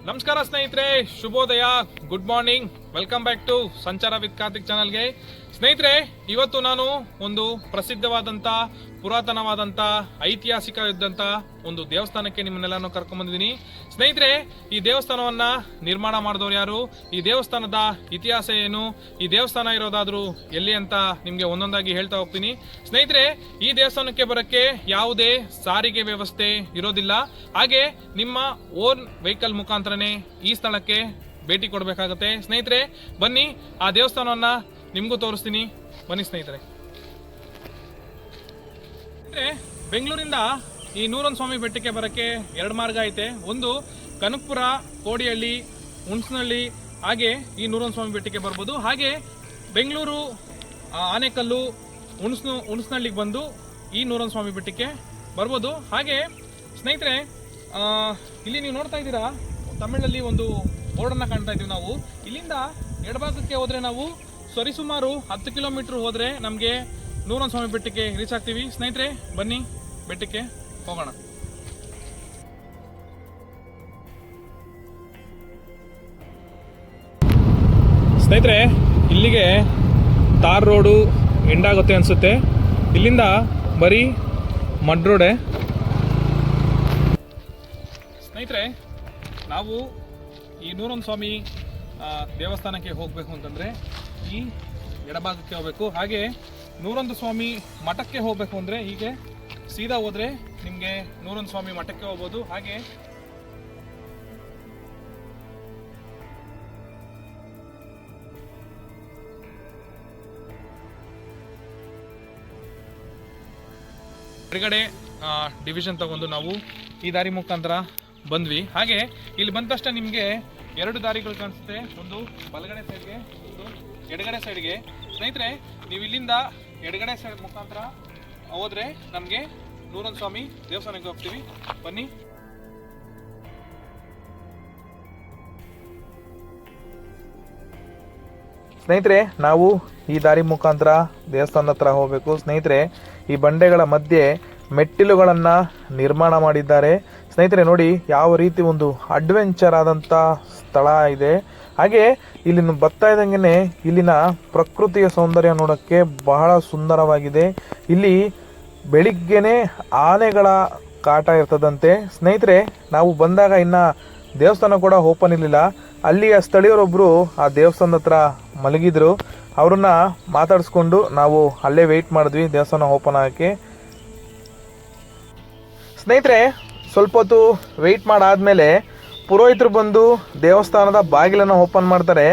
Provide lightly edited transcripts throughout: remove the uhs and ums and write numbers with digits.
ನಮಸ್ಕಾರ ಸ್ನೇಹಿತರೆ, ಶುಭೋದಯ, good morning. Welcome back to Sanchara with Karthik ಚಾನಲ್ಗೆ. ಸ್ನೇಹಿತರೆ, ಇವತ್ತು ನಾನು ಒಂದು ಪ್ರಸಿದ್ಧವಾದಂಥ ಪುರಾತನವಾದಂಥ ಐತಿಹಾಸಿಕವಾದಂಥ ಒಂದು ದೇವಸ್ಥಾನಕ್ಕೆ ನಿಮ್ಮನ್ನೆಲ್ಲನೂ ಕರ್ಕೊಂಡ್ಬಂದಿದ್ದೀನಿ. ಸ್ನೇಹಿತರೆ, ಈ ದೇವಸ್ಥಾನವನ್ನು ನಿರ್ಮಾಣ ಮಾಡಿದವರು ಯಾರು, ಈ ದೇವಸ್ಥಾನದ ಇತಿಹಾಸ ಏನು, ಈ ದೇವಸ್ಥಾನ ಇರೋದಾದರೂ ಎಲ್ಲಿ ಅಂತ ನಿಮಗೆ ಒಂದೊಂದಾಗಿ ಹೇಳ್ತಾ ಹೋಗ್ತೀನಿ. ಸ್ನೇಹಿತರೆ, ಈ ದೇವಸ್ಥಾನಕ್ಕೆ ಬರೋಕ್ಕೆ ಯಾವುದೇ ಸಾರಿಗೆ ವ್ಯವಸ್ಥೆ ಇರೋದಿಲ್ಲ. ಹಾಗೆ ನಿಮ್ಮ ಓನ್ ವೆಹಿಕಲ್ ಮುಖಾಂತರನೇ ಈ ಸ್ಥಳಕ್ಕೆ ಭೇಟಿ ಕೊಡಬೇಕಾಗುತ್ತೆ. ಸ್ನೇಹಿತರೆ, ಬನ್ನಿ ಆ ದೇವಸ್ಥಾನವನ್ನು ನಿಮಗೂ ತೋರಿಸ್ತೀನಿ. ಬನ್ನಿ ಸ್ನೇಹಿತರೆ. ಬೆಂಗಳೂರಿಂದ ಈ ನೂರೊಂದು ಸ್ವಾಮಿ ಬೆಟ್ಟಕ್ಕೆ ಬರೋಕ್ಕೆ ಎರಡು ಮಾರ್ಗ ಐತೆ. ಒಂದು ಕನಕಪುರ, ಕೋಡಿಹಳ್ಳಿ, ಹುಣಸನಹಳ್ಳಿ, ಹಾಗೆ ಈ ನೂರೊಂದು ಸ್ವಾಮಿ ಬೆಟ್ಟಕ್ಕೆ ಬರ್ಬೋದು. ಹಾಗೆ ಬೆಂಗಳೂರು ಆನೇಕಲ್ಲು, ಹುಣಸನಹಳ್ಳಿಗೆ ಬಂದು ಈ ನೂರೊಂದು ಸ್ವಾಮಿ ಬೆಟ್ಟಕ್ಕೆ ಬರ್ಬೋದು. ಹಾಗೆ ಸ್ನೇಹಿತರೆ, ಇಲ್ಲಿ ನೀವು ನೋಡ್ತಾ ಇದ್ದೀರಾ, ತಮಿಳಲ್ಲಿ ಒಂದು ಬೋರ್ಡನ್ನು ಕಾಣ್ತಾ ಇದ್ದೀವಿ ನಾವು. ಇಲ್ಲಿಂದ ಎಡಭಾಗಕ್ಕೆ ಹೋದರೆ ನಾವು ಸರಿಸುಮಾರು 10 ಕಿಲೋಮೀಟರ್ ಹೋದರೆ ನಮಗೆ ನೂರೊಂದು ಸ್ವಾಮಿ ಬೆಟ್ಟಕ್ಕೆ ರೀಚ್ ಆಗ್ತೀವಿ. ಸ್ನೇಹಿತರೆ, ಬನ್ನಿ ಬೆಟ್ಟಕ್ಕೆ ಹೋಗೋಣ. ಸ್ನೇಹಿತರೆ, ಇಲ್ಲಿಗೆ ತಾರ್ ರೋಡು ಎಂಡ್ ಆಗುತ್ತೆ ಅನಿಸುತ್ತೆ. ಇಲ್ಲಿಂದ ಬರೀ ಮಡ್ ರೋಡೆ. ಸ್ನೇಹಿತರೆ, ನಾವು ಈ ನೂರೊಂದು ಸ್ವಾಮಿ ದೇವಸ್ಥಾನಕ್ಕೆ ಹೋಗಬೇಕು ಅಂತಂದರೆ ಈ ಎಡಭಾಗಕ್ಕೆ ಹೋಗಬೇಕು. ಹಾಗೆ ನೂರೊಂದು ಸ್ವಾಮಿ ಮಠಕ್ಕೆ ಹೋಗಬೇಕು ಅಂದರೆ ಹೀಗೆ ಸೀದಾ ಹೋದರೆ ನಿಮಗೆ ನೂರೊಂದು ಸ್ವಾಮಿ ಮಠಕ್ಕೆ ಹೋಗ್ಬೋದು. ಹಾಗೆ ಎಡಗಡೆ ಡಿವಿಷನ್ ತಗೊಂಡು ನಾವು ಈ ದಾರಿ ಮುಖಾಂತರ ಬಂದ್ವಿ. ಹಾಗೆ ಇಲ್ಲಿ ಬಂದ ತಕ್ಷಣ ನಿಮಗೆ ಎರಡು ದಾರಿಗಳು ಕಾಣಿಸುತ್ತೆ, ಒಂದು ಬಲಗಡೆ ಸೈಡ್ಗೆ, ಒಂದು ಎಡಗಡೆ ಸೈಡ್ಗೆ. ಸ್ನೇಹಿತರೆ, ನೀವು ಇಲ್ಲಿಂದ ಎಡಗಡೆ ಸೈಡ್ ಮುಖಾಂತರ ಹೋದ್ರೆ ನಮಗೆ ನೂರೊಂದು ಸ್ವಾಮಿ ದೇವಸ್ಥಾನಕ್ಕೆ ಹೋಗ್ತೀವಿ. ಬನ್ನಿ. ಸ್ನೇಹಿತರೆ, ನಾವು ಈ ದಾರಿ ಮುಖಾಂತರ ದೇವಸ್ಥಾನದ ಹತ್ರ ಹೋಗಬೇಕು. ಸ್ನೇಹಿತರೆ, ಈ ಬಂಡೆಗಳ ಮಧ್ಯೆ ಮೆಟ್ಟಿಲುಗಳನ್ನು ನಿರ್ಮಾಣ ಮಾಡಿದ್ದಾರೆ. ಸ್ನೇಹಿತರೆ ನೋಡಿ, ಯಾವ ರೀತಿ ಒಂದು ಅಡ್ವೆಂಚರ್ ಆದಂಥ ಸ್ಥಳ ಇದೆ. ಹಾಗೆ ಇಲ್ಲಿ ಬರ್ತಾ ಇದ್ದಂಗೆ ಇಲ್ಲಿನ ಪ್ರಕೃತಿಯ ಸೌಂದರ್ಯ ನೋಡೋಕ್ಕೆ ಬಹಳ ಸುಂದರವಾಗಿದೆ. ಇಲ್ಲಿ ಬೆಳಿಗ್ಗೆನೆ ಆನೆಗಳ ಕಾಟ ಇರ್ತದಂತೆ. ಸ್ನೇಹಿತರೆ, ನಾವು ಬಂದಾಗ ಇನ್ನು ದೇವಸ್ಥಾನ ಕೂಡ ಓಪನ್ ಇರಲಿಲ್ಲ. ಅಲ್ಲಿಯ ಸ್ಥಳೀಯರೊಬ್ಬರು ಆ ದೇವಸ್ಥಾನದ ಹತ್ರ ಮಲಗಿದ್ರು. ಅವ್ರನ್ನ ಮಾತಾಡಿಸ್ಕೊಂಡು ನಾವು ಅಲ್ಲೇ ವೆಯ್ಟ್ ಮಾಡಿದ್ವಿ ದೇವಸ್ಥಾನ ಓಪನ್ ಆಗೋಕ್ಕೆ. ಸ್ನೇಹಿತರೆ, ಸ್ವಲ್ಪ ಹೊತ್ತು ವೆಯ್ಟ್ ಮಾಡಾದ್ಮೇಲೆ ಪುರೋಹಿತರು ಬಂದು ದೇವಸ್ಥಾನದ ಬಾಗಿಲನ್ನು ಓಪನ್ ಮಾಡ್ತಾರೆ.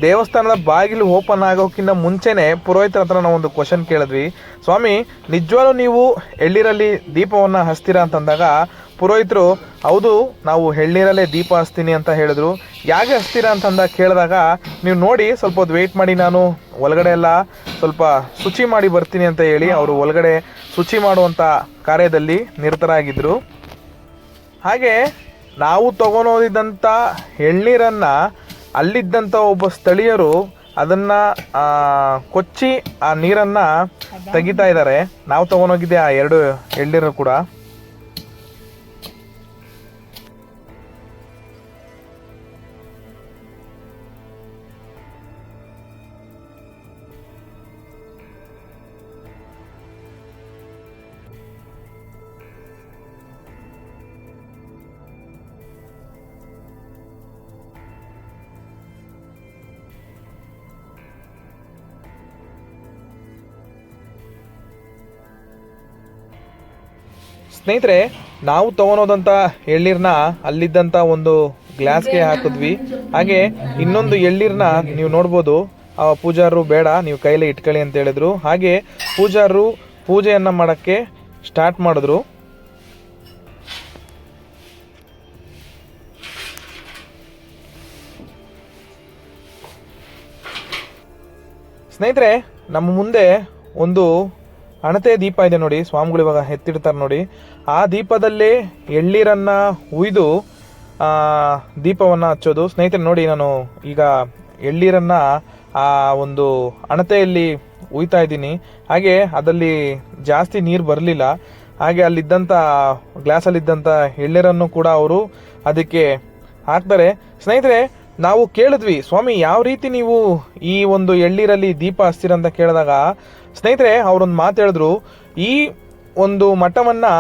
ದೇವಸ್ಥಾನದ ಬಾಗಿಲು ಓಪನ್ ಆಗೋಕ್ಕಿಂತ ಮುಂಚೆನೇ ಪುರೋಹಿತರ ಹತ್ರ ನಾವು ಒಂದು ಕ್ವಶನ್ ಕೇಳಿದ್ವಿ. ಸ್ವಾಮಿ, ನಿಜವಾಗ್ಲೂ ನೀವು ಎಳ್ನೀರಲ್ಲಿ ದೀಪವನ್ನು ಹಚ್ತೀರಾ ಅಂತಂದಾಗ ಪುರೋಹಿತರು ಹೌದು, ನಾವು ಎಳ್ನೀರಲ್ಲೇ ದೀಪ ಹಚ್ತೀನಿ ಅಂತ ಹೇಳಿದ್ರು. ಯಾಕೆ ಹಚ್ತೀರಾ ಅಂತಂದಾಗ ಕೇಳಿದಾಗ, ನೀವು ನೋಡಿ ಸ್ವಲ್ಪ ಹೊತ್ತು ವೆಯ್ಟ್ ಮಾಡಿ, ನಾನು ಒಳಗಡೆ ಎಲ್ಲ ಸ್ವಲ್ಪ ಶುಚಿ ಮಾಡಿ ಬರ್ತೀನಿ ಅಂತ ಹೇಳಿ ಅವರು ಒಳಗಡೆ ಶುಚಿ ಮಾಡುವಂಥ ಕಾರ್ಯದಲ್ಲಿ ನಿರತರಾಗಿದ್ದರು. ಹಾಗೆ ನಾವು ತಗೊಂಡೋದಿದ್ದಂಥ ಎಳ್ನೀರನ್ನು ಅಲ್ಲಿದ್ದಂಥ ಒಬ್ಬ ಸ್ಥಳೀಯರು ಅದನ್ನು ಕೊಚ್ಚಿ ಆ ನೀರನ್ನು ತೆಗಿತಾ ಇದ್ದಾರೆ. ನಾವು ತಗೊಂಡೋಗಿದ್ದೆ ಆ 2 ಎಳ್ನೀರು ಕೂಡ. ಸ್ನೇಹಿತರೆ, ನಾವು ತೊಗೊಳೋದಂಥ ಎಳ್ನೀರನ್ನ ಅಲ್ಲಿದ್ದಂಥ ಒಂದು ಗ್ಲಾಸ್ಗೆ ಹಾಕಿದ್ವಿ. ಹಾಗೆ ಇನ್ನೊಂದು ಎಳ್ನೀರನ್ನ ನೀವು ನೋಡ್ಬೋದು, ಪೂಜಾರರು ಬೇಡ, ನೀವು ಕೈಲೇ ಇಟ್ಕೊಳ್ಳಿ ಅಂತ ಹೇಳಿದ್ರು. ಹಾಗೆ ಪೂಜಾರರು ಪೂಜೆಯನ್ನು ಮಾಡೋಕ್ಕೆ ಸ್ಟಾರ್ಟ್ ಮಾಡಿದ್ರು. ಸ್ನೇಹಿತರೆ, ನಮ್ಮ ಮುಂದೆ ಒಂದು ಹಣತೆ ದೀಪ ಇದೆ ನೋಡಿ, ಸ್ವಾಮಿಗಳು ಇವಾಗ ಎತ್ತಿಡ್ತಾರೆ ನೋಡಿ. ಆ ದೀಪದಲ್ಲಿ ಎಳ್ನೀರನ್ನು ಉಯ್ದು ದೀಪವನ್ನು ಹಚ್ಚೋದು. ಸ್ನೇಹಿತರೆ ನೋಡಿ, ನಾನು ಈಗ ಎಳ್ನೀರನ್ನು ಆ ಒಂದು ಹಣತೆಯಲ್ಲಿ ಉಯ್ತಾ ಇದ್ದೀನಿ. ಹಾಗೆ ಅದಲ್ಲಿ ಜಾಸ್ತಿ ನೀರು ಬರಲಿಲ್ಲ. ಹಾಗೆ ಅಲ್ಲಿದ್ದಂಥ ಗ್ಲಾಸಲ್ಲಿದ್ದಂಥ ಎಳ್ನೀರನ್ನು ಕೂಡ ಅವರು ಅದಕ್ಕೆ ಹಾಕ್ತಾರೆ. ಸ್ನೇಹಿತರೆ, ನಾವು ಕೇಳಿದ್ವಿ, ಸ್ವಾಮಿ ಯಾವ ರೀತಿ ನೀವು ಈ ಒಂದು ಎಳ್ಳೀರಲ್ಲಿ ದೀಪ ಹಚ್ತೀರಂತ ಕೇಳಿದಾಗ ಸ್ನೇಹಿತರೆ ಅವರೊಂದು ಮಾತು ಹೇಳಿದ್ರು. ಈ ಒಂದು ಮಠವನ್ನು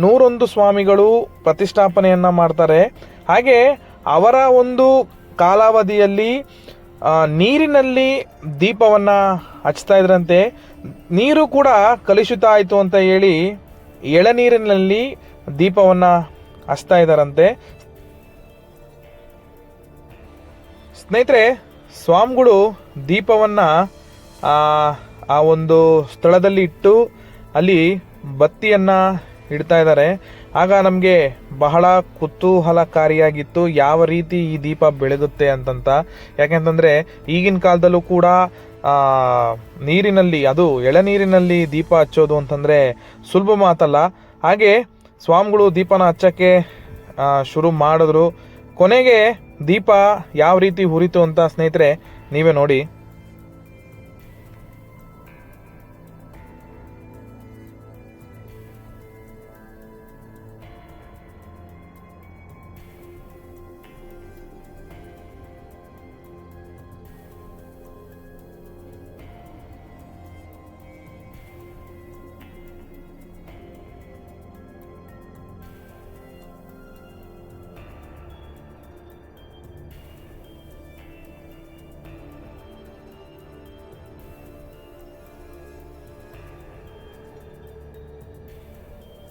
101 ಸ್ವಾಮಿಗಳು ಪ್ರತಿಷ್ಠಾಪನೆಯನ್ನು ಮಾಡ್ತಾರೆ. ಹಾಗೆ ಅವರ ಒಂದು ಕಾಲಾವಧಿಯಲ್ಲಿ ನೀರಿನಲ್ಲಿ ದೀಪವನ್ನು ಹಚ್ತಾ ಇದ್ರಂತೆ. ನೀರು ಕೂಡ ಕಲುಷಿತ ಆಯಿತು ಅಂತ ಹೇಳಿ ಎಳನೀರಿನಲ್ಲಿ ದೀಪವನ್ನು ಹಚ್ತಾ ಇದ್ದಾರಂತೆ. ಸ್ನೇಹಿತರೆ, ಸ್ವಾಮಿಗಳು ದೀಪವನ್ನು ಆ ಒಂದು ಸ್ಥಳದಲ್ಲಿ ಇಟ್ಟು ಅಲ್ಲಿ ಬತ್ತಿಯನ್ನು ಇಡ್ತಾ ಇದ್ದಾರೆ. ಆಗ ನಮಗೆ ಬಹಳ ಕುತೂಹಲಕಾರಿಯಾಗಿತ್ತು ಯಾವ ರೀತಿ ಈ ದೀಪ ಬೆಳಗುತ್ತೆ ಅಂತಂತ. ಯಾಕೆಂತಂದರೆ ಈಗಿನ ಕಾಲದಲ್ಲೂ ಕೂಡ ನೀರಿನಲ್ಲಿ, ಅದು ಎಳನೀರಿನಲ್ಲಿ ದೀಪ ಹಚ್ಚೋದು ಅಂತಂದರೆ ಸುಲಭ ಮಾತಲ್ಲ. ಹಾಗೆ ಸ್ವಾಮಿಗಳು ದೀಪನ ಹಚ್ಚೋಕ್ಕೆ ಶುರು ಮಾಡಿದ್ರು. ಕೊನೆಗೆ ದೀಪ ಯಾವ ರೀತಿ ಉರಿತು ಅಂತ ಸ್ನೇಹಿತರೆ ನೀವೇ ನೋಡಿ.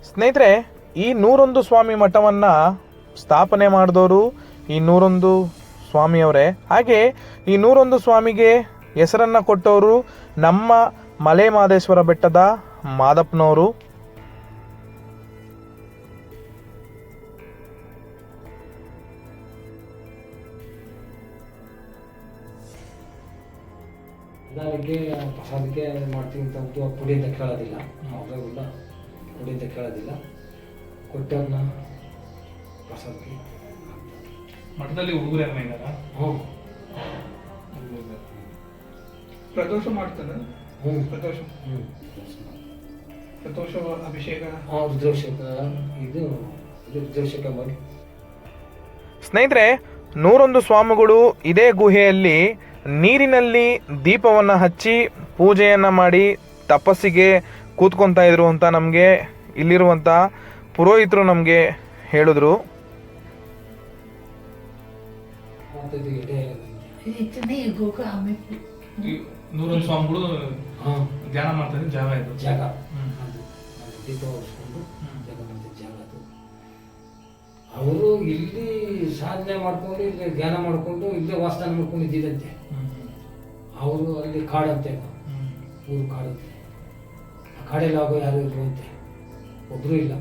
ಸ್ನೇಹಿತರೆ, ಈ 101 ಸ್ವಾಮಿ ಮಠವನ್ನು ಸ್ಥಾಪನೆ ಮಾಡಿದವರು ಈ 101 ಸ್ವಾಮಿಯವರೇ. ಹಾಗೆ ಈ 101 ಸ್ವಾಮಿಗೆ ಹೆಸರನ್ನು ಕೊಟ್ಟವರು ನಮ್ಮ ಮಲೆ ಮಹದೇಶ್ವರ ಬೆಟ್ಟದ ಮಾದಪ್ಪನವರು. ಅದಕ್ಕೆ ಪ್ರಸಾದಕ್ಕೆ ಮಾಡ್ತೀವಿ ಅಂತ ಪುಡಿ ಅಂತ ಕೇಳೋದಿಲ್ಲ, ಅವಾಗೆಲ್ಲ ಪುಡಿ ಅಂತ ಕೇಳೋದಿಲ್ಲ. ಕೊಟ್ಟವ್ರನ್ನ ಪ್ರಸಾದಕ್ಕೆ ಮಠದಲ್ಲಿ ಹುಡುಗರು ಯಾರನ್ನ ಇದ್ದಾರಾ? ಹ್ಞೂ, ಪ್ರದೋಷ ಮಾಡ್ತಾನೆ. ಹ್ಞೂ, ಪ್ರದೋಷ, ಹ್ಞೂ, ಪ್ರದೋಷ ಅಭಿಷೇಕ, ರುದ್ರಾಭಿಷೇಕ, ಇದು ರುದ್ರಾಭಿಷೇಕ ಮಾಡಿ. ಸ್ನೇಹಿತರೆ, 101 ಸ್ವಾಮಿಗಳು ಇದೇ ಗುಹೆಯಲ್ಲಿ ನೀರಿನಲ್ಲಿ ದೀಪವನ್ನು ಹಚ್ಚಿ ಪೂಜೆಯನ್ನು ಮಾಡಿ ತಪಸ್ಸಿಗೆ ಕೂತ್ಕೊತಾ ಇದ್ರು ಅಂತ ನಮಗೆ ಇಲ್ಲಿರುವಂಥ ಪುರೋಹಿತರು ನಮಗೆ ಹೇಳಿದ್ರು. ಈ 101 ಸ್ವಾಮಿಗಳು ಧ್ಯಾನ ಮಾಡ್ತಾರೆ ಜಾಗ ಇದು. ಜಾಗ ದೀಪ ಹೊರಿಸ್ಕೊಂಡು ಜಾಗ ಮಾಡ್ತಿದ್ದ ಜಾಗ ಅದು. ಅವರು ಇಲ್ಲಿ ಸಾಧನೆ ಮಾಡ್ಕೊಂಡು ಇಲ್ಲಿ ಧ್ಯಾನ ಮಾಡ್ಕೊಂಡು ಇಲ್ಲೇ ವಾಸಸ್ಥಾನ ಮಾಡ್ಕೊಂಡು ಇದ್ದಿದ್ದಂತೆ. ಅವರು ಅಲ್ಲಿ ಕಾಡಂತೆ, ಊರು ಕಾಡುತ್ತೆ. ಆ ಕಾಡಲ್ಲಿ ಆಗೋ ಯಾರು ಇರುವಂತೆ ಒಬ್ಬರು ಇಲ್ಲ.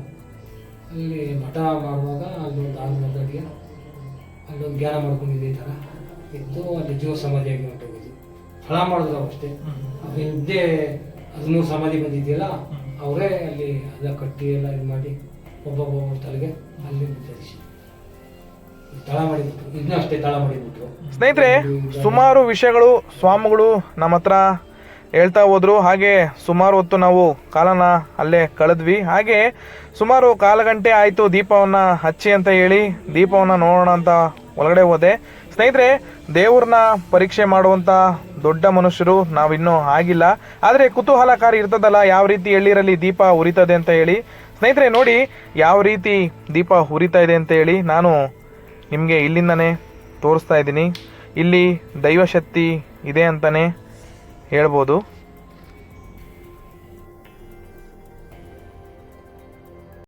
ಅಲ್ಲಿ ಮಠ ಮಾಡುವಾಗ ಅಲ್ಲೊಂದು 6 ಅಡಿಗೆ ಅಲ್ಲೊಂದು ಧ್ಯಾನ ಮಾಡ್ಕೊಂಡಿದ್ದೆ ಥರ ಇದ್ದು ಅಲ್ಲಿ ಜೀವ ಸಮಾಧಿಯಾಗಿ ಹೊಂಟೋಗಿದ್ದು. ಫಲ ಮಾಡಿದ್ರು ಅಷ್ಟೇ. ಅದು ಹಿಂದೆ 13 ಸಮಾಧಿ ಬಂದಿದೆಯಲ್ಲ, ಅವರೇ ಅಲ್ಲಿ ಎಲ್ಲ ಕಟ್ಟಿ ಎಲ್ಲ ಇದು ಮಾಡಿ ಒಬ್ಬೊಬ್ಬ ತಲೆಗೆ ಅಲ್ಲಿ ವಿತರಿಸಿ ತಳ ಮಾಡಿಬಿಟ್ರು. ಇದನ್ನ ಅಷ್ಟೇ ತಳ ಮಾಡಿಬಿಟ್ರು. ಸ್ನೇಹಿತರೆ, ಸುಮಾರು ವಿಷಯಗಳು ಸ್ವಾಮಿಗಳು ನಮ್ಮ ಹತ್ರ ಹೇಳ್ತಾ ಹೋದ್ರು. ಹಾಗೆ ಸುಮಾರು ಹೊತ್ತು ನಾವು ಕಾಲನ ಅಲ್ಲೇ ಕಳೆದ್ವಿ. ಹಾಗೆ ಸುಮಾರು ಕಾಲು ಗಂಟೆ ಆಯಿತು ದೀಪವನ್ನು ಹಚ್ಚಿ ಅಂತ ಹೇಳಿ ದೀಪವನ್ನು ನೋಡೋಣ ಅಂತ ಒಳಗಡೆ ಹೋದೆ. ಸ್ನೇಹಿತರೆ, ದೇವ್ರನ್ನ ಪರೀಕ್ಷೆ ಮಾಡುವಂಥ ದೊಡ್ಡ ಮನುಷ್ಯರು ನಾವಿನ್ನೂ ಆಗಿಲ್ಲ. ಆದರೆ ಕುತೂಹಲಕಾರಿ ಇರ್ತದಲ್ಲ ಯಾವ ರೀತಿ ಎಳ್ಳೀರಲ್ಲಿ ದೀಪ ಉರಿತದೆ ಅಂತ ಹೇಳಿ. ಸ್ನೇಹಿತರೆ ನೋಡಿ ಯಾವ ರೀತಿ ದೀಪ ಉರಿತಾ ಇದೆ ಅಂತ ಹೇಳಿ ನಾನು ನಿಮಗೆ ಇಲ್ಲಿಂದನೇ ತೋರಿಸ್ತಾ ಇದ್ದೀನಿ. ಇಲ್ಲಿ ದೈವಶಕ್ತಿ ಇದೆ ಅಂತಲೇ ಹೇಳ್ಬೋದು.